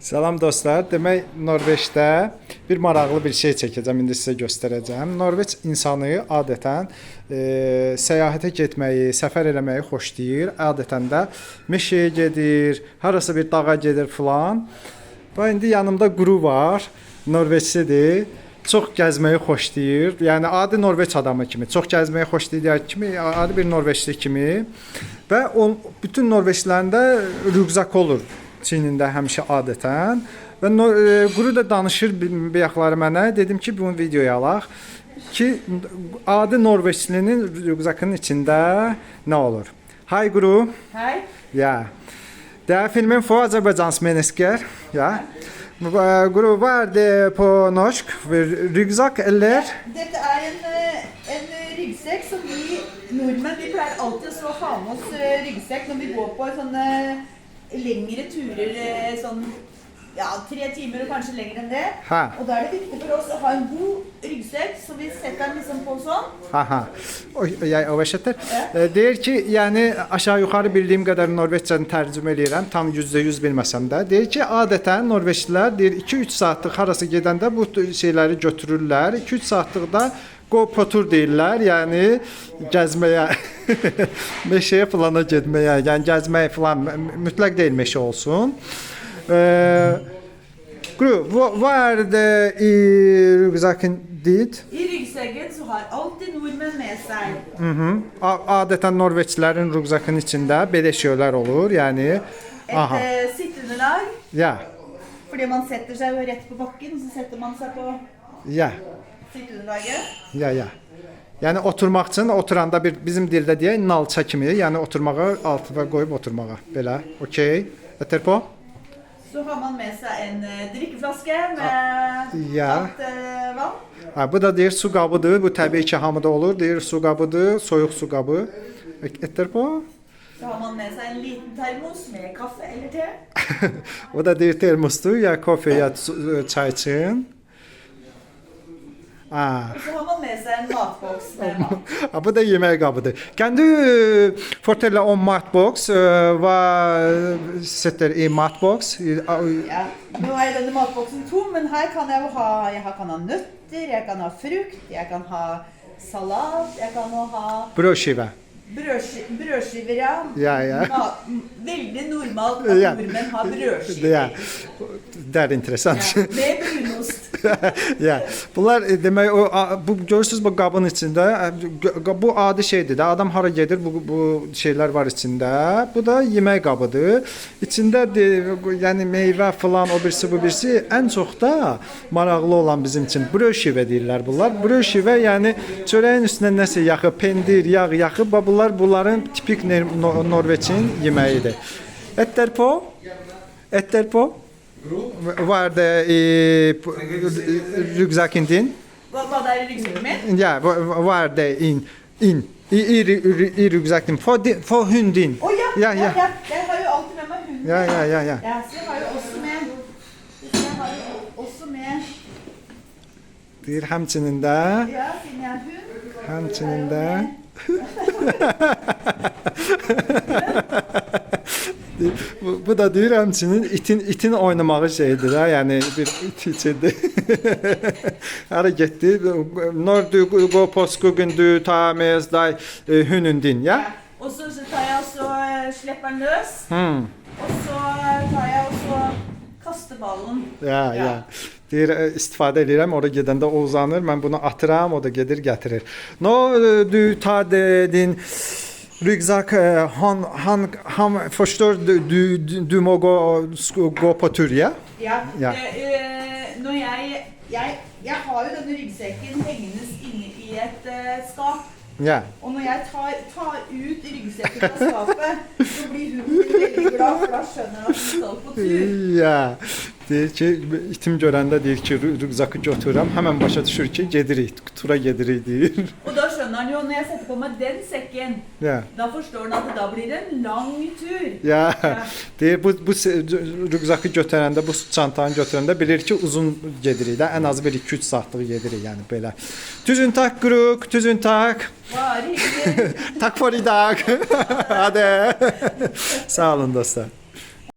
Salam dostlar. Demək Norveçdə bir maraqlı bir şey çəkəcəm, indi sizə göstərəcəm. Norveç insanı adətən səyahətə getməyi, səfər eləməyi xoşlayır. Adətən də meşəyə gedir, harasa bir dağa gedir filan. Və indi yanımda quru var. Norveçlidir. Çox gəzməyi xoşlayır. Yəni adi Norveç adamı kimi, çox gəzməyi xoşlayır kimi, adi bir Norveçli kimi. Və bütün Norveçlilərin də rüqzak olur çiynində həmişə adətən. Və quru da danışır bayaqları mənə. Dedim ki, bunu videoya alaq ki, adi Norveçlinin rüqzakının içində nə olur? Hej Guru. Hej. Ja. Det er filmen for Azerbaidsjans mennesker. Ja. Guru, hva er det på norsk? Ryggsekk eller? Dette er en ryggsekk som vi nordmenn vi pleier alltid å ha med oss ryggsekk når vi går på sånne lengre turer, sånn ja, 3 timer og kanskje lenger enn det. Ha. Og da er det viktig for oss å ha en god ryggsekk, så vi setter den liksom på sånn. Aha. Jeg oversetter. Deyir ki, yəni aşağı yuxarı bildiyim qədər Norveçcəni tərcümə edirəm, tam %100 bilməsəm də. Deyir ki, adətən Norveçlilər deyir 2-3 saatlıq harasa gedəndə bu şeyləri götürürlər. 2-3 saatlıq da go-potur deyirlər, yəni gəzməyə, meşəyə filana getməyə, yəni gəzməyə filan mütləq deyil meşə olsun. Gru, hva er det i ryggsekken dit? I ryggsekken så har alltid nordmenn med seg. Adətən Norveçlilərin ryggsekkinin içində belə şeylər olur, yəni Et sitteunderlag, ja, fordi man setter seg jo rett på bakken, så setter man seg på ja, sitteunderlaget. ja. Yəni oturmaq üçün oturanda bizim dildə deyək nalça kimi, yəni oturmağa altına qoyub oturmağa belə. Okay. Etterpå? Så har man med seg en drikkeflaske med Ja. vann. Ha, bu da deyir su qabıdır. Bu təbii ki, hamıda olur. Deyir su qabıdır, soyuq su qabı. Etterpå? Så har man med seg en liten termos med kaffe eller te. O da deyir termosdur, ya kaffe ya çay için. Og så har man med seg en matboks med mat. Ha, bu da yemək qabıdır. Kan du fortelle om matbox? Hva setter i matbox? Ja. Nå er denne matboksen tom, men her kan jeg jo ha, kan ha nøtter, jeg kan ha frukt, jeg kan ha salat, jeg kan jo ha Brødskive. brødskiver, ja. Ja. Veldig normalt at Ja. nordmenn har brødskiver. Det er interessant. Ja, med brunost. Ya bunlar demək bu görürsüz bu qabın içində bu adi şeydir də. Adam hara gedir bu şeylər var içində. Bu da yemək qabıdır. İçində yəni meyvə falan o birisi bu birisi ən çox da maraqlı olan bizim üçün bröşivə deyirlər bunlar. Bröşivə yəni çörəyin üstünə nəsə yaxı, pendir, yağ yaxı. Bunların tipik Norveçin yeməyidir. Etterpå? Hva er det i ryggsekken din? Hva det er i ryggsekken min? Ja, hva er det i ryggsekken? For hunden din. Å ja. Ja. Jeg har jo alltid med meg hunden. Ja. Ja, så jeg har jo også med Deyir həmçinin də, ja, siden jeg er hund. həmçinin də. Bu da deyir həmçinin itin oynamağı şeydir ha, yəni bir it içirdi. Hara getdi? Når du går på skogen du tar med deg hunden din, ja? Og så tar jeg også slipper den løs. Og så tar jeg også kasteballen. Ya. Deyir istifadə edirəm, ora gedəndə o uzanır, mən bunu atıram, o da gedir gətirir. Du tar din ryggsekk, han forstår du må gå på tur, ja? Ja. Når jeg har jo denne ryggsekken hengende inne i et skap. Ja. Og når jeg tar ut ryggsekken fra skapet, så blir hunden veldig glad, for da skjønner han at han skal på tur. Ya. Deyir ki, itim görəndə deyir ki, ryggsekki götürürəm, həmən başa düşür ki, gedirik, tura gedirik deyir. Og da skjønner han jo, når jeg setter på meg den sekken, Ja. da forstår han at da blir det en lang tur. Ya. Deyir bu ryggsekki götürəndə, bu çantanı götürəndə bilir ki, uzun gedirik də, ən az bir 2-3 saatlıq gedirik, yəni belə. Tusen takk Guruk, tusen takk. Bare hyggelig. Takk for i dag. Ha det. Sağ olun dostlar.